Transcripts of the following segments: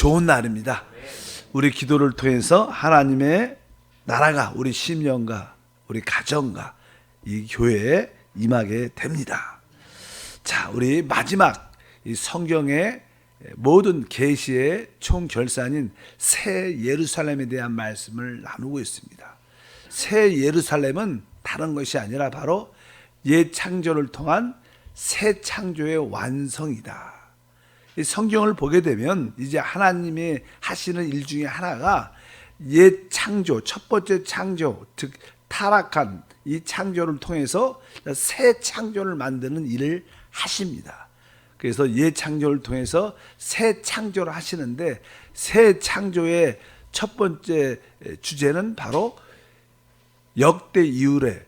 좋은 날입니다. 우리 기도를 통해서 하나님의 나라가 우리 심령과 우리 가정과 이 교회에 임하게 됩니다. 자, 우리 마지막 이 성경의 모든 계시의 총결산인 새 예루살렘에 대한 말씀을 나누고 있습니다. 새 예루살렘은 다른 것이 아니라 바로 옛 창조를 통한 새 창조의 완성이다. 이 성경을 보게 되면 이제 하나님이 하시는 일 중에 하나가 옛 창조, 첫 번째 창조, 즉 타락한 이 창조를 통해서 새 창조를 만드는 일을 하십니다. 그래서 옛 창조를 통해서 새 창조를 하시는데, 새 창조의 첫 번째 주제는 바로 역대 이후에,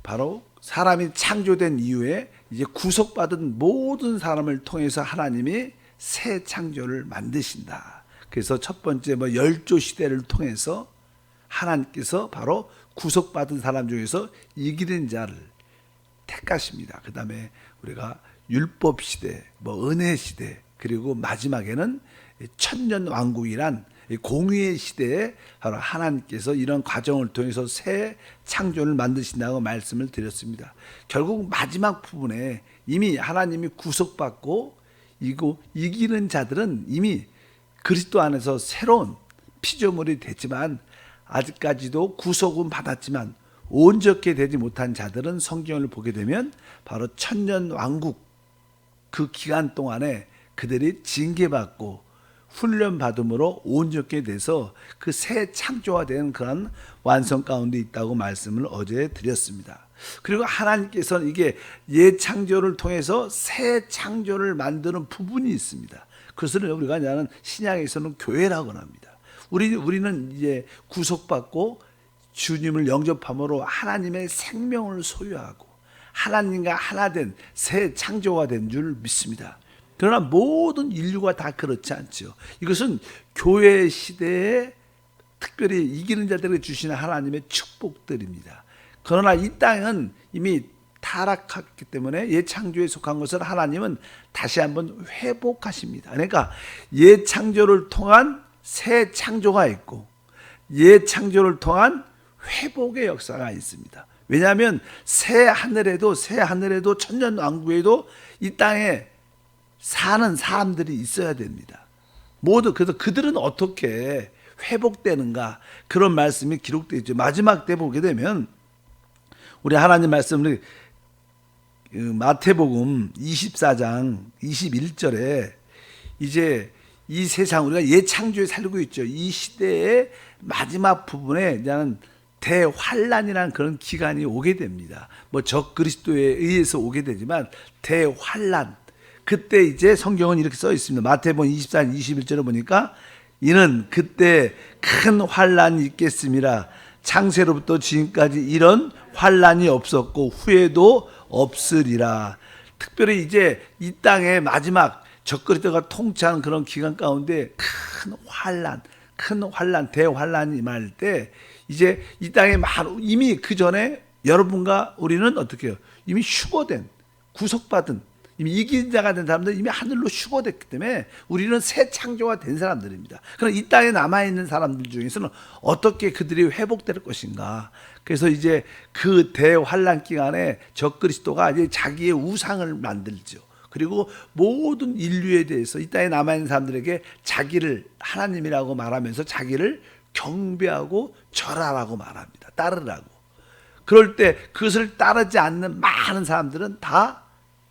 바로 사람이 창조된 이후에 이제 구속받은 모든 사람을 통해서 하나님이 새 창조를 만드신다. 그래서 첫 번째 열조 시대를 통해서 하나님께서 바로 구속받은 사람 중에서 이기는 자를 택하십니다. 그 다음에 우리가 율법 시대, 은혜 시대, 그리고 마지막에는 천년 왕국이란 공의의 시대에 바로 하나님께서 이런 과정을 통해서 새 창조를 만드신다고 말씀을 드렸습니다. 결국 마지막 부분에 이미 하나님이 구속받고 이기는 자들은 이미 그리스도 안에서 새로운 피조물이 됐지만, 아직까지도 구속은 받았지만 온전케 되지 못한 자들은 성경을 보게 되면 바로 천년 왕국 그 기간 동안에 그들이 징계받고 훈련받음으로 온전케 돼서 그 새 창조화된 그런 완성 가운데 있다고 말씀을 어제 드렸습니다. 그리고 하나님께서는 이게 옛 창조를 통해서 새 창조를 만드는 부분이 있습니다. 그것을 우리가 나는 신약에서는 교회라고 합니다. 우리는 이제 구속받고 주님을 영접함으로 하나님의 생명을 소유하고 하나님과 하나 된 새 창조가 된 줄 믿습니다. 그러나 모든 인류가 다 그렇지 않죠. 이것은 교회 시대에 특별히 이기는 자들에게 주시는 하나님의 축복들입니다. 그러나 이 땅은 이미 타락했기 때문에 옛 창조에 속한 것을 하나님은 다시 한번 회복하십니다. 그러니까 옛 창조를 통한 새 창조가 있고 옛 창조를 통한 회복의 역사가 있습니다. 왜냐하면 새 하늘에도 천년 왕국에도 이 땅에 사는 사람들이 있어야 됩니다. 그래서 그들은 어떻게 회복되는가, 그런 말씀이 기록되어 있죠. 마지막 때 보게 되면 우리 하나님 말씀을 마태복음 24장 21절에 이제 이 세상, 우리가 옛 창조에 살고 있죠. 이 시대의 마지막 부분에 대한 대환란이라는 그런 기간이 오게 됩니다. 적그리스도에 의해서 오게 되지만 대환란, 그때 이제 성경은 이렇게 써 있습니다. 마태복음 24장 21절을 보니까 이는 그때 큰 환란이 있겠음이라. 창세로부터 지금까지 이런 환란이 없었고 후에도 없으리라. 특별히 이제 이 땅의 마지막 적그리스도가 통치하는 그런 기간 가운데 큰 환란, 대환란이 임할 때 이제 이 땅에 이미 그 전에 여러분과 우리는 어떻게 해요? 이미 휴거된, 구속받은, 이미 이긴 자가 된 사람들은 이미 하늘로 휴거됐기 때문에 우리는 새 창조가 된 사람들입니다. 그럼 이 땅에 남아있는 사람들 중에서는 어떻게 그들이 회복될 것인가? 그래서 이제 그 대환란 기간에 적그리스도가 이제 자기의 우상을 만들죠. 그리고 모든 인류에 대해서 이 땅에 남아있는 사람들에게 자기를 하나님이라고 말하면서 자기를 경배하고 절하라고 말합니다. 따르라고. 그럴 때 그것을 따르지 않는 많은 사람들은 다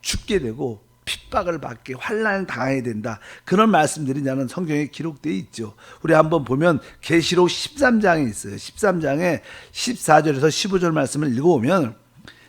죽게 되고 핍박을 받게, 환난을 당해야 된다. 그런 말씀들이 나는 성경에 기록되어 있죠. 우리 한번 보면 계시록 13장에 있어요. 13장에 14절에서 15절 말씀을 읽어보면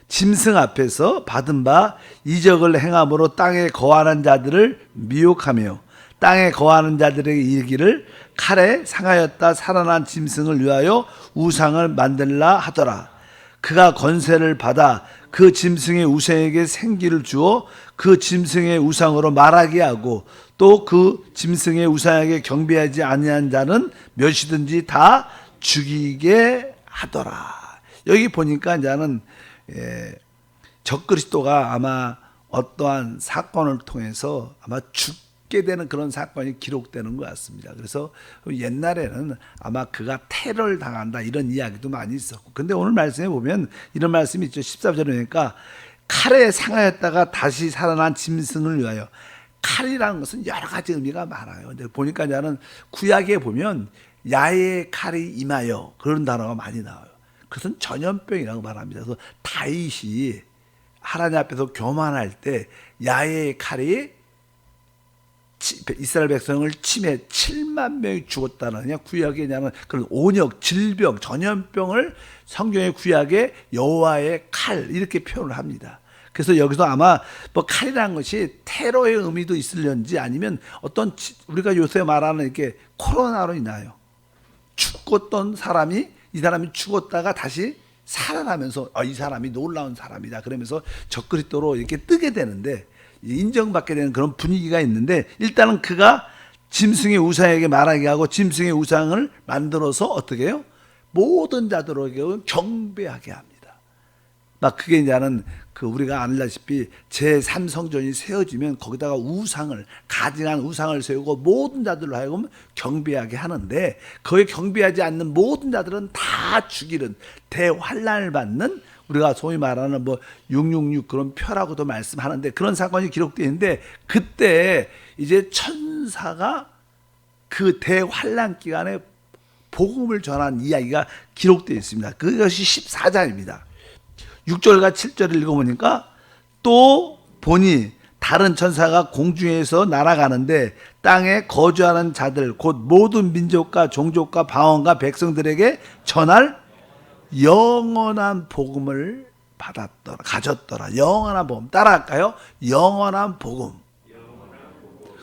짐승 앞에서 받은 바 이적을 행함으로 땅에 거하는 자들을 미혹하며 땅에 거하는 자들에게 이르기를 칼에 상하였다 살아난 짐승을 위하여 우상을 만들라 하더라. 그가 권세를 받아 그 짐승의 우상에게 생기를 주어 그 짐승의 우상으로 말하게 하고 또 그 짐승의 우상에게 경배하지 아니한 자는 몇이든지 다 죽이게 하더라. 여기 보니까 이제는 적그리스도가 아마 어떠한 사건을 통해서 아마 죽게 죽게 되는 그런 사건이 기록되는 것 같습니다. 그래서 옛날에는 아마 그가 테러를 당한다 이런 이야기도 많이 있었고, 근데 오늘 말씀에 보면 이런 말씀이 있죠. 14절에 보니까 칼에 상하였다가 다시 살아난 짐승을 위하여. 칼이라는 것은 여러 가지 의미가 많아요. 근데 보니까 저는 구약에 보면 야의 칼이 임하여 그런 단어가 많이 나와요. 그것은 전염병이라고 말합니다. 그래서 다윗이 하나님 앞에서 교만할 때 야의 칼이 이스라엘 백성을 침해 7만 명이 죽었다는 그냥 구약에 나는 그런 온역, 질병, 전염병을 성경의 구약에 여호와의 칼 이렇게 표현을 합니다. 그래서 여기서 아마 뭐 칼이라는 것이 테러의 의미도 있을런지 아니면 어떤 우리가 요새 말하는 이렇게 코로나로 인하여 죽었던 사람이 이 사람이 죽었다가 다시 살아나면서 이 사람이 놀라운 사람이다 그러면서 적그리스도로 이렇게 뜨게 되는데 인정받게 되는 그런 분위기가 있는데, 일단은 그가 짐승의 우상에게 말하게 하고 짐승의 우상을 만들어서 어떻게 해요? 모든 자들에게 경배하게 합니다. 막 그게 이제는 그 우리가 알다시피 제3성전이 세워지면 거기다가 우상을 가증한 우상을 세우고 모든 자들로 하여금 경배하게 하는데, 거기에 경배하지 않는 모든 자들은 다 죽이는 대환란을 받는, 우리가 소위 말하는 뭐 666 그런 표라고도 말씀하는데 그런 사건이 기록되어 있는데, 그때 이제 천사가 그 대환란 기간에 복음을 전한 이야기가 기록되어 있습니다. 그것이 14장입니다. 6절과 7절을 읽어보니까 또 보니 다른 천사가 공중에서 날아가는데 땅에 거주하는 자들 곧 모든 민족과 종족과 방언과 백성들에게 전할 영원한 복음을 받았더라, 가졌더라. 영원한 복음 따라할까요? 영원한 복음.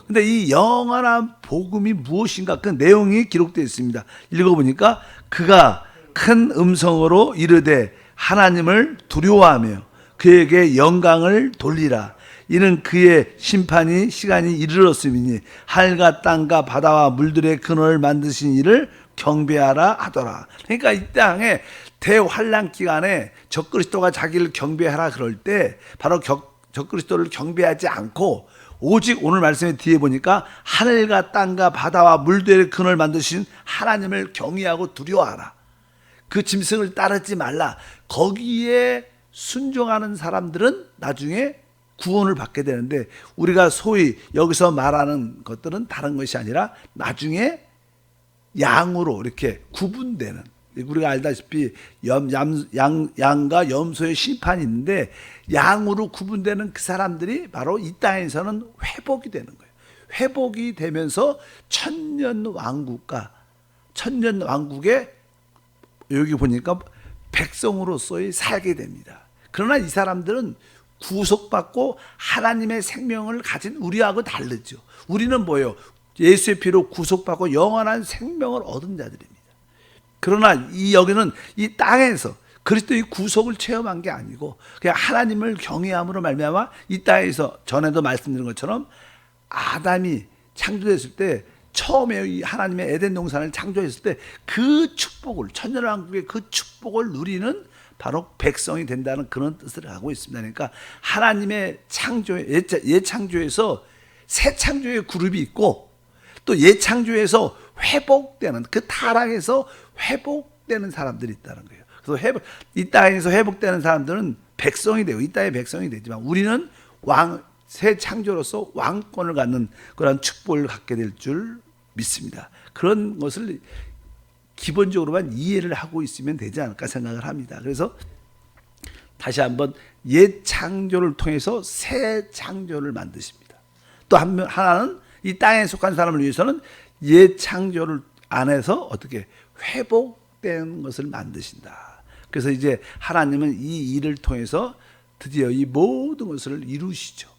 근데 이 영원한 복음이 무엇인가 그 내용이 기록되어 있습니다. 읽어보니까 그가 큰 음성으로 이르되 하나님을 두려워하며 그에게 영광을 돌리라. 이는 그의 심판이 시간이 이르렀음이니 하늘과 땅과 바다와 물들의 근원을 만드신 이를 경배하라 하더라. 그러니까 이 땅에 대환란 기간에 적그리스도가 자기를 경배하라 그럴 때 바로 적그리스도를 경배하지 않고 오직 오늘 말씀의 뒤에 보니까 하늘과 땅과 바다와 물들의 근원을 만드신 하나님을 경외하고 두려워하라. 그 짐승을 따르지 말라. 거기에 순종하는 사람들은 나중에 구원을 받게 되는데, 우리가 소위 여기서 말하는 것들은 다른 것이 아니라 나중에 양으로 이렇게 구분되는, 우리가 알다시피 양과 염소의 심판이 있는데 양으로 구분되는 그 사람들이 바로 이 땅에서는 회복이 되는 거예요. 회복이 되면서 천년 왕국에 여기 보니까 백성으로서의 살게 됩니다. 그러나 이 사람들은 구속받고 하나님의 생명을 가진 우리하고 다르죠. 우리는 뭐예요? 예수의 피로 구속받고 영원한 생명을 얻은 자들입니다. 그러나 여기는 이 땅에서 그리스도의 구속을 체험한 게 아니고 그냥 하나님을 경외함으로 말미암아 이 땅에서, 전에도 말씀드린 것처럼 아담이 창조됐을 때 처음에 이 하나님의 에덴 동산을 창조했을 때 그 축복을, 천년왕국의 그 축복을 누리는 바로 백성이 된다는 그런 뜻을 하고 있습니다. 그러니까 하나님의 예창조에서 새 창조의 그룹이 있고 또 예창조에서 회복되는, 그 타락에서 회복되는 사람들이 있다는 거예요. 그래서 이 땅에서 회복되는 사람들은 백성이 되고 이 땅의 백성이 되지만 우리는 새 창조로서 왕권을 갖는 그런 축복을 갖게 될 줄 믿습니다. 그런 것을 기본적으로만 이해를 하고 있으면 되지 않을까 생각을 합니다. 그래서 다시 한번 옛 창조를 통해서 새 창조를 만드십니다. 또 하나는 이 땅에 속한 사람을 위해서는 옛 창조를 안에서 어떻게 회복된 것을 만드신다. 그래서 이제 하나님은 이 일을 통해서 드디어 이 모든 것을 이루시죠.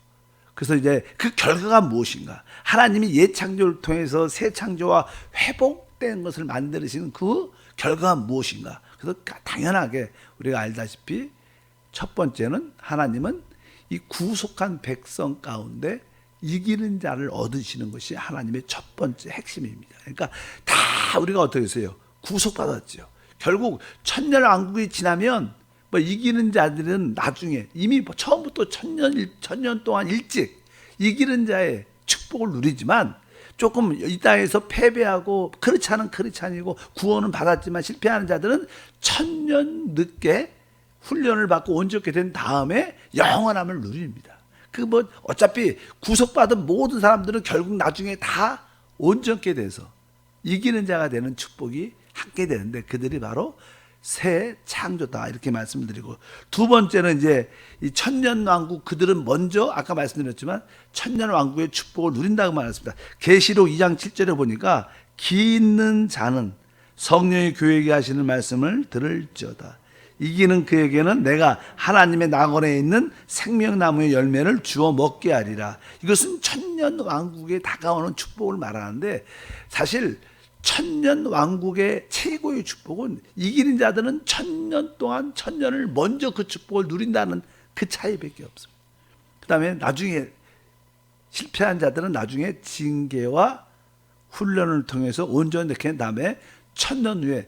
그래서 이제 그 결과가 무엇인가? 하나님이 옛 창조를 통해서 새 창조와 회복된 것을 만드시는 그 결과가 무엇인가? 그래서 당연하게 우리가 알다시피 첫 번째는 하나님은 이 구속한 백성 가운데 이기는 자를 얻으시는 것이 하나님의 첫 번째 핵심입니다. 그러니까 다 우리가 어떻게 했어요? 구속받았죠. 결국 천년왕국이 지나면 뭐 이기는 자들은 나중에 이미 처음부터 천년 동안 일찍 이기는 자의 축복을 누리지만 조금 이 땅에서 패배하고 그렇지 않고 구원은 받았지만 실패하는 자들은 천년 늦게 훈련을 받고 온전케 된 다음에 영원함을 누립니다. 그 뭐 어차피 구속받은 모든 사람들은 결국 나중에 다 온전케 돼서 이기는 자가 되는 축복이 함께 되는데 그들이 바로 새 창조다 이렇게 말씀을 드리고, 두 번째는 이제 이 천년 왕국, 그들은 먼저 아까 말씀드렸지만 천년 왕국의 축복을 누린다고 말했습니다. 계시록 2장 7절에 보니까 기 있는 자는 성령이 교회에게 하시는 말씀을 들을지어다. 이기는 그에게는 내가 하나님의 낙원에 있는 생명나무의 열매를 주어 먹게 하리라. 이것은 천년 왕국에 다가오는 축복을 말하는데, 사실 천년 왕국의 최고의 축복은 이기는 자들은 천년 동안 천년을 먼저 그 축복을 누린다는 그 차이밖에 없습니다. 그 다음에 나중에 실패한 자들은 나중에 징계와 훈련을 통해서 온전히 된 다음에 천년 후에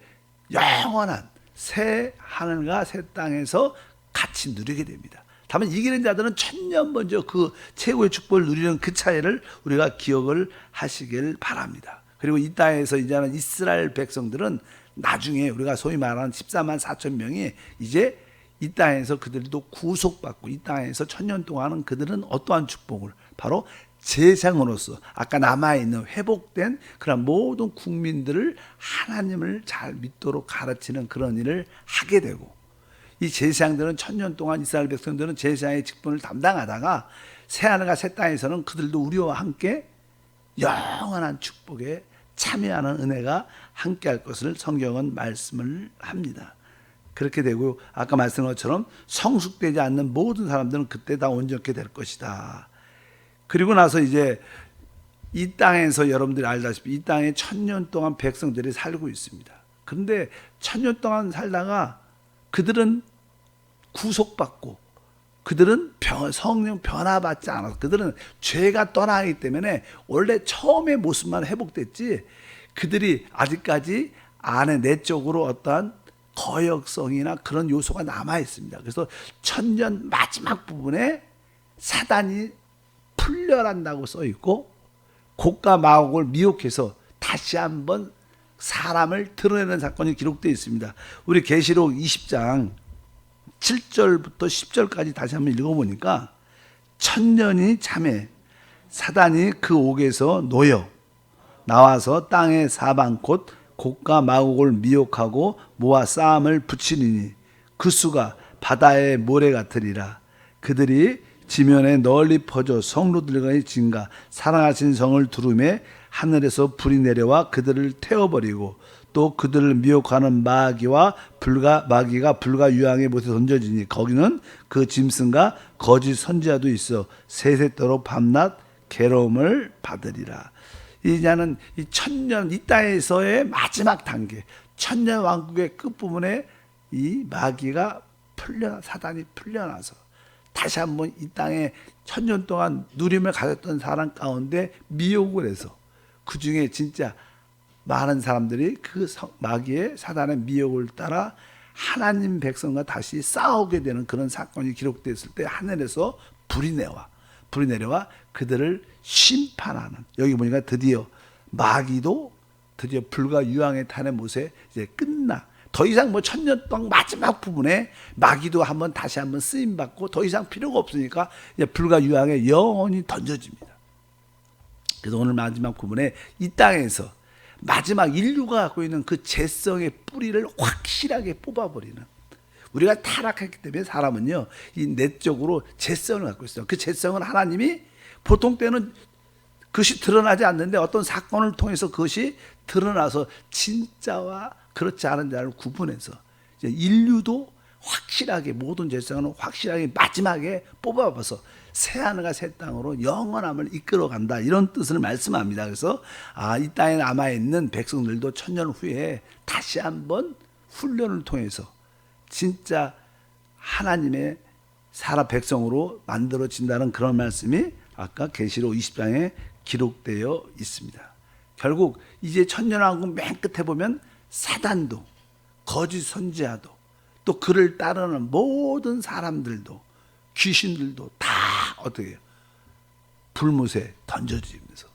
영원한 새 하늘과 새 땅에서 같이 누리게 됩니다. 다만 이기는 자들은 천년 먼저 그 최고의 축복을 누리는 그 차이를 우리가 기억을 하시길 바랍니다. 그리고 이 땅에서 이제는 이스라엘 백성들은 나중에 우리가 소위 말하는 14만 4천 명이 이제 이 땅에서 그들도 구속받고 이 땅에서 천년 동안은 그들은 어떠한 축복을, 바로 제사장으로서 아까 남아있는 회복된 그런 모든 국민들을 하나님을 잘 믿도록 가르치는 그런 일을 하게 되고, 이 제사장들은 천년 동안 이스라엘 백성들은 제사장의 직분을 담당하다가 새하늘과 새 땅에서는 그들도 우리와 함께 영원한 축복에 참여하는 은혜가 함께할 것을 성경은 말씀을 합니다. 그렇게 되고 아까 말씀한 것처럼 성숙되지 않는 모든 사람들은 그때 다 온전케 될 것이다. 그리고 나서 이제 이 땅에서 여러분들이 알다시피 이 땅에 천년 동안 백성들이 살고 있습니다. 그런데 천년 동안 살다가 그들은 구속받고 그들은 성령 변화받지 않아서 그들은 죄가 떠나기 때문에 원래 처음의 모습만 회복됐지 그들이 아직까지 안에 내적으로 어떠한 거역성이나 그런 요소가 남아 있습니다. 그래서 천년 마지막 부분에 사단이 풀려난다고 써 있고 곡과 마곡을 미혹해서 다시 한번 사람을 드러내는 사건이 기록되어 있습니다. 우리 계시록 20장 7절부터 10절까지 다시 한번 읽어보니까 천년이 참해 사단이 그 옥에서 놓여 나와서 땅의 사방 곧 곡과 마곡을 미혹하고 모아 싸움을 붙이리니 그 수가 바다의 모래 같으리라. 그들이 지면에 널리 퍼져 성로들과의 진가 사랑하신 성을 두루매 하늘에서 불이 내려와 그들을 태워버리고 또 그들을 미혹하는 마귀가 불과 유황의 못에 던져지니 거기는 그 짐승과 거짓 선지자도 있어 세세토록 밤낮 괴로움을 받으리라. 이자는 이 천년 이 땅에서의 마지막 단계 천년 왕국의 끝부분에 이 마귀가 사단이 풀려나서 다시 한번 이 땅에 천년 동안 누림을 가졌던 사람 가운데 미혹을 해서 그 중에 진짜 많은 사람들이 그 마귀의 사단의 미혹을 따라 하나님 백성과 다시 싸우게 되는 그런 사건이 기록됐을 때 하늘에서 불이 내려와 그들을 심판하는, 여기 보니까 드디어 마귀도 드디어 불과 유황의 탄의 못에 이제 끝나. 더 이상 뭐 천년 동안 마지막 부분에 마귀도 다시 한번 쓰임 받고 더 이상 필요가 없으니까 이제 불과 유황에 영원히 던져집니다. 그래서 오늘 마지막 부분에 이 땅에서 마지막 인류가 갖고 있는 그 죄성의 뿌리를 확실하게 뽑아버리는, 우리가 타락했기 때문에 사람은요 이 내적으로 죄성을 갖고 있어요. 그 죄성은 하나님이 보통 때는 그것이 드러나지 않는데 어떤 사건을 통해서 그것이 드러나서 진짜와 그렇지 않은 자를 구분해서 이제 인류도 확실하게 모든 죄성은 확실하게 마지막에 뽑아봐서 새하늘과 새 땅으로 영원함을 이끌어간다, 이런 뜻을 말씀합니다. 그래서 이 땅에 남아있는 백성들도 천년 후에 다시 한번 훈련을 통해서 진짜 하나님의 사람 백성으로 만들어진다는 그런 말씀이 아까 계시록 20장에 기록되어 있습니다. 결국 이제 천년왕국 맨 끝에 보면 사단도 거짓 선지자도 또 그를 따르는 모든 사람들도 귀신들도 다 어떻게 해요? 불못에 던져지면서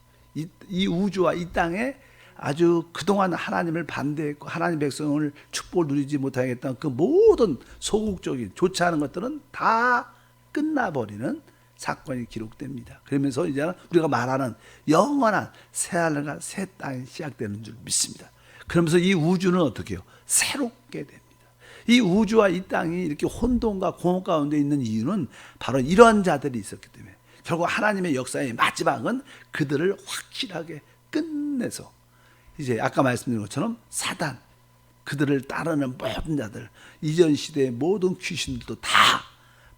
이 우주와 이 땅에 아주 그동안 하나님을 반대했고 하나님 백성을 축복을 누리지 못하겠다는 그 모든 소극적인 좋지 않은 것들은 다 끝나버리는 사건이 기록됩니다. 그러면서 이제는 우리가 말하는 영원한 새하늘과 새 땅이 시작되는 줄 믿습니다. 그러면서 이 우주는 어떻게 해요? 새롭게 됩니다. 이 우주와 이 땅이 이렇게 혼돈과 공허 가운데 있는 이유는 바로 이러한 자들이 있었기 때문에 결국 하나님의 역사의 마지막은 그들을 확실하게 끝내서 이제 아까 말씀드린 것처럼 사단, 그들을 따르는 모든 자들, 이전 시대의 모든 귀신들도 다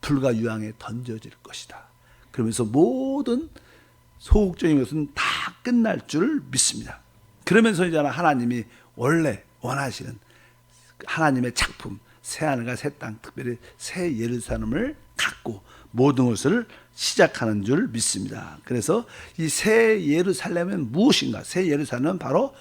불과 유황에 던져질 것이다. 그러면서 모든 소극적인 것은 다 끝날 줄 믿습니다. 그러면서 이제 하나님이 원래 원하시는 하나님의 작품, 새하늘과 새 땅, 특별히 새 예루살렘을 갖고 모든 것을 시작하는 줄 믿습니다. 그래서 이 새 예루살렘은 무엇인가? 새 예루살렘은 바로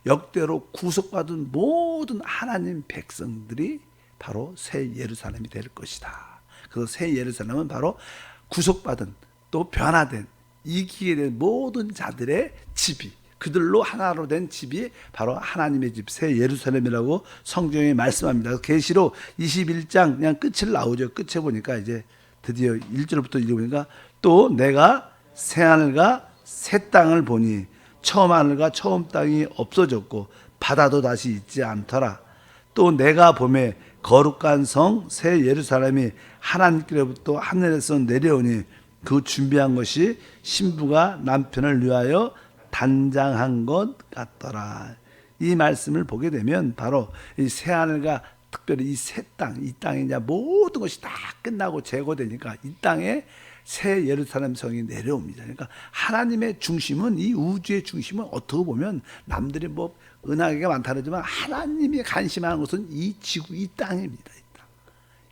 역대로 구속받은 모든 하나님 백성들이 바로 새 예루살렘이 될 것이다. 그래서 새 예루살렘은 바로 구속받은 또 변화된 이기게 된 모든 자들의 집이 그들로 하나로 된 집이 바로 하나님의 집 새 예루살렘이라고 성경에 말씀합니다. 계시록 21장 그냥 끝을 나오죠. 끝에 보니까 이제 드디어 1절부터 읽어보니까 또 내가 새 하늘과 새 땅을 보니 처음 하늘과 처음 땅이 없어졌고 바다도 다시 있지 않더라. 또 내가 보매 거룩한 성 새 예루살렘이 하나님께로부터 하늘에서 내려오니 그 준비한 것이 신부가 남편을 위하여 단장한 것 같더라. 이 말씀을 보게 되면 바로 이 새하늘과 특별히 이 새 땅, 이 땅에 이제 모든 것이 다 끝나고 제거되니까 이 땅에 새 예루살렘 성이 내려옵니다. 그러니까 하나님의 중심은 이 우주의 중심은 어떻게 보면 남들이 뭐 은하계가 많다 그러지만 하나님이 관심하는 것은 이 지구, 이 땅입니다.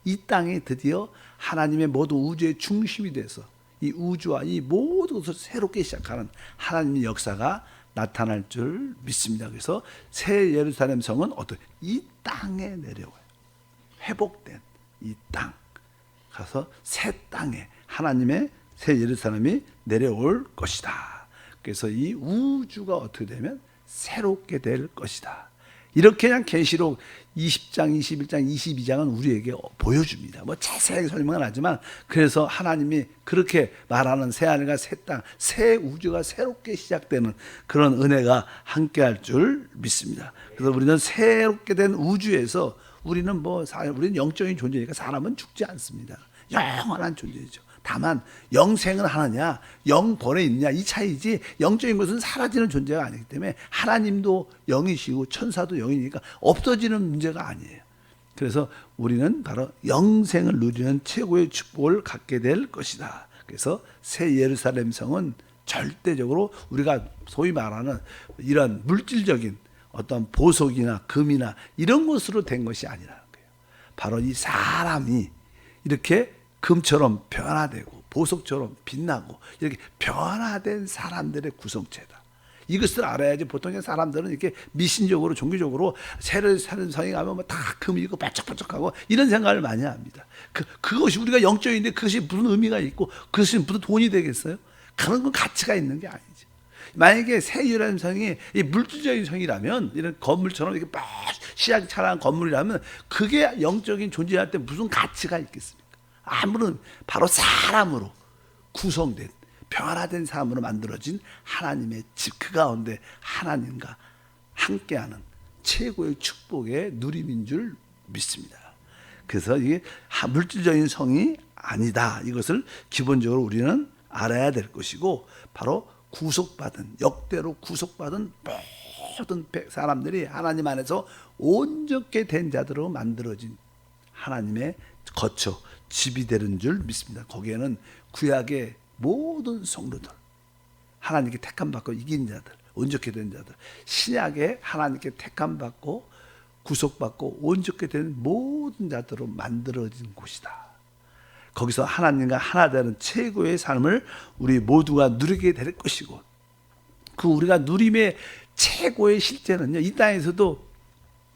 이 땅이 드디어 하나님의 모든 우주의 중심이 돼서 이 우주와 이 모든 것을 새롭게 시작하는 하나님의 역사가 나타날 줄 믿습니다. 그래서 새 예루살렘 성은 이 땅에 내려와요. 회복된 이 땅. 가서 새 땅에 하나님의 새 예루살렘이 내려올 것이다. 그래서 이 우주가 어떻게 되면 새롭게 될 것이다. 이렇게 그냥 계시록 20장, 21장, 22장은 우리에게 보여줍니다. 뭐 자세하게 설명은 하지만 그래서 하나님이 그렇게 말하는 새 하늘과 새 땅, 새 우주가 새롭게 시작되는 그런 은혜가 함께할 줄 믿습니다. 그래서 우리는 새롭게 된 우주에서 우리는 우리는 영적인 존재니까 사람은 죽지 않습니다. 영원한 존재죠. 다만 영생은 하느냐 영벌에 있느냐 이 차이지 영적인 것은 사라지는 존재가 아니기 때문에 하나님도 영이시고 천사도 영이니까 없어지는 문제가 아니에요. 그래서 우리는 바로 영생을 누리는 최고의 축복을 갖게 될 것이다. 그래서 새 예루살렘 성은 절대적으로 우리가 소위 말하는 이런 물질적인 어떤 보석이나 금이나 이런 것으로 된 것이 아니라는 거예요. 바로 이 사람이 이렇게 금처럼 변화되고 보석처럼 빛나고 이렇게 변화된 사람들의 구성체다. 이것을 알아야지 보통 사람들은 이렇게 미신적으로 종교적으로 새를 사는 성에 가면 뭐 다 금이고 반짝반짝하고 이런 생각을 많이 합니다. 그것이 우리가 영적인데 그것이 무슨 의미가 있고 그것이 무슨 돈이 되겠어요? 그런 건 가치가 있는 게 아니죠. 만약에 새 예루살렘 성이 이 물질적인 성이라면 이런 건물처럼 이렇게 막 시장차란 건물이라면 그게 영적인 존재할 때 무슨 가치가 있겠습니까? 아무런 바로 사람으로 구성된 변화된 사람으로 만들어진 하나님의 집 그 가운데 하나님과 함께하는 최고의 축복의 누림인 줄 믿습니다. 그래서 이게 물질적인 성이 아니다. 이것을 기본적으로 우리는 알아야 될 것이고 바로 구속받은 역대로 구속받은 모든 사람들이 하나님 안에서 온전케 된 자들로 만들어진 하나님의 거처 집이 되는 줄 믿습니다. 거기에는 구약의 모든 성도들 하나님께 택함받고 이긴 자들 온전케 된 자들 신약에 하나님께 택함받고 구속받고 온전케 된 모든 자들로 만들어진 곳이다. 거기서 하나님과 하나 되는 최고의 삶을 우리 모두가 누리게 될 것이고 그 우리가 누림의 최고의 실제는요 이 땅에서도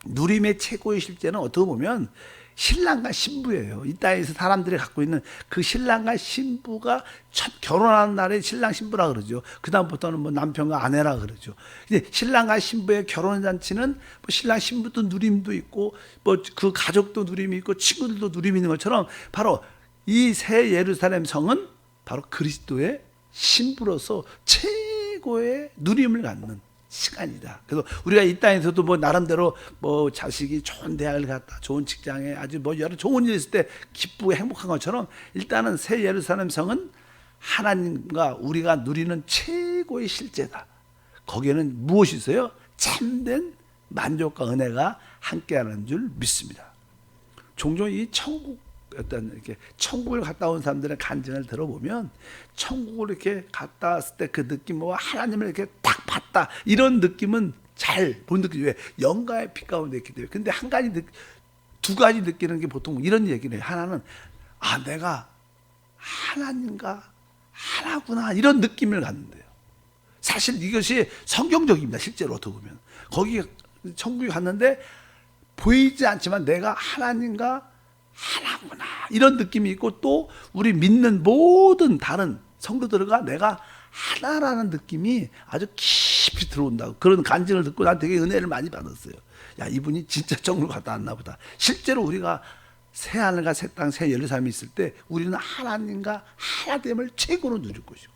누림의 최고의 실제는 어떻게 보면 신랑과 신부예요. 이 땅에서 사람들이 갖고 있는 그 신랑과 신부가 첫 결혼하는 날에 신랑 신부라 그러죠. 그 다음부터는 뭐 남편과 아내라 그러죠. 이제 신랑과 신부의 결혼 잔치는 뭐 신랑 신부도 누림도 있고 뭐 그 가족도 누림이 있고 친구들도 누림이 있는 것처럼 바로 이 새 예루살렘 성은 바로 그리스도의 신부로서 최고의 누림을 갖는 시간이다. 그래서 우리가 이 땅에서도 뭐 나름대로 뭐 자식이 좋은 대학을 갔다, 좋은 직장에 아주 뭐 여러 좋은 일 있을 때 기쁘고 행복한 것처럼 일단은 새 예루살렘 성은 하나님과 우리가 누리는 최고의 실제다. 거기에는 무엇이 있어요? 참된 만족과 은혜가 함께하는 줄 믿습니다. 종종 이 천국 어떤 이렇게 천국을 갔다 온 사람들의 간증을 들어보면 천국을 이렇게 갔다 왔을 때 그 느낌, 뭐 하나님을 이렇게 딱 봤다 이런 느낌은 잘 못 느끼죠. 왜? 영가의 빛 가운데 있기 때문에. 근데 두 가지 느끼는 게 보통 이런 얘기를 해요. 하나는 내가 하나님과 하나구나 이런 느낌을 갖는데요. 사실 이것이 성경적입니다. 실제로 어떻게 보면 거기 천국에 갔는데 보이지 않지만 내가 하나님과 하나구나 이런 느낌이 있고 또 우리 믿는 모든 다른 성도들과 내가 하나라는 느낌이 아주 깊이 들어온다고 그런 간증을 듣고 난 되게 은혜를 많이 받았어요. 야, 이분이 진짜 천국을 갔다 왔나 보다. 실제로 우리가 새 하늘과 새 땅, 새 예루살렘이 있을 때 우리는 하나님과 하나됨을 최고로 누릴 것이고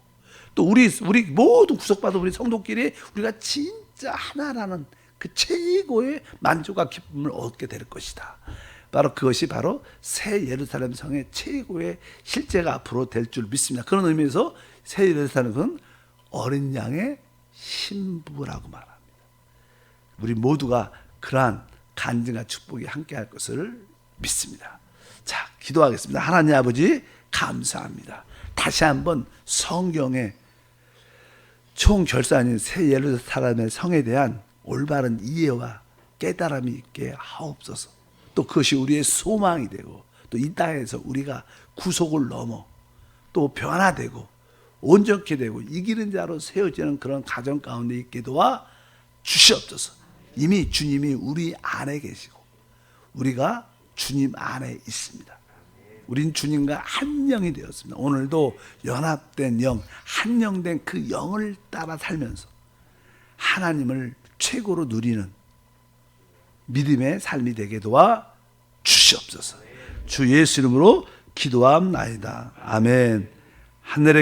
또 우리 모든 구속받은 우리 성도끼리 우리가 진짜 하나라는 그 최고의 만족과 기쁨을 얻게 될 것이다. 바로 그것이 바로 새 예루살렘 성의 최고의 실제가 앞으로 될 줄 믿습니다. 그런 의미에서 새 예루살렘은 어린 양의 신부라고 말합니다. 우리 모두가 그러한 간증과 축복이 함께할 것을 믿습니다. 자, 기도하겠습니다. 하나님 아버지 감사합니다. 다시 한번 성경의 총결산인 새 예루살렘의 성에 대한 올바른 이해와 깨달음이 있게 하옵소서. 또 그것이 우리의 소망이 되고 또 이 땅에서 우리가 구속을 넘어 또 변화되고 온전케 되고 이기는 자로 세워지는 그런 가정 가운데 있게 도와 주시옵소서. 이미 주님이 우리 안에 계시고 우리가 주님 안에 있습니다. 우린 주님과 한 영이 되었습니다. 오늘도 연합된 영, 한 영 된 그 영을 따라 살면서 하나님을 최고로 누리는 믿음의 삶이 되게 도와 주시옵소서. 주 예수 이름으로 기도함나이다. 아멘. 하늘의